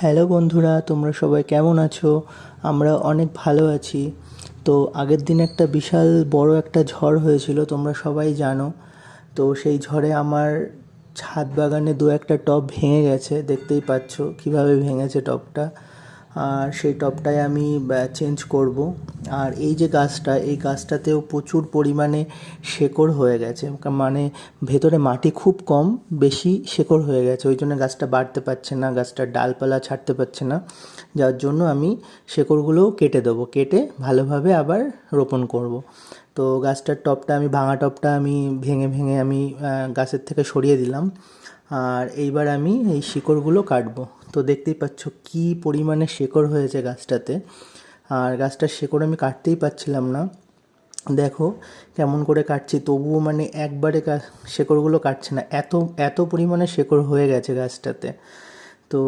Hello বন্ধুরা, তোমরা সবাই কেমন আছো? আমরা অনেক ভালো আছি। তো আগের দিন একটা বিশাল বড় একটা ঝড় হয়েছিল, তোমরা সবাই জানো। তো সেই ঝড়ে আমার ছাদ বাগানে দু একটা টব ভেঙে গেছে, দেখতেই পাচ্ছ কিভাবে ভেঙেছে টবটা। আর সেই টবটাই আমি চেঞ্জ করব। আর এই যে গাছটা, এই গাছটাতেও প্রচুর পরিমাণে শেকড় হয়ে গেছে, মানে ভেতরে মাটি খুব কম, বেশি শেকড় হয়ে গেছে, ওই জন্য গাছটা বাড়তে পারছে না, গাছটার ডালপালা ছাড়তে পারছে না। যার জন্য আমি শেকড়গুলোও কেটে দেবো, কেটে ভালোভাবে আবার রোপণ করব। তো গাছটার টবটা আমি, ভাঙা টবটা আমি ভেঙে ভেঙে আমি গাছের থেকে সরিয়ে দিলাম। আর এইবার আমি এই শিকড়গুলো কাটবো। তো দেখতেই পাচ্ছ কী পরিমাণে শেকড় হয়েছে গাছটাতে। আর গাছটার শেকড় আমি কাটতেই পারছিলাম না, দেখো কেমন করে কাটছি, তবুও মানে একবারে শেকড়গুলো কাটছে না, এত এত পরিমাণে শেকড় হয়ে গেছে গাছটাতে। তো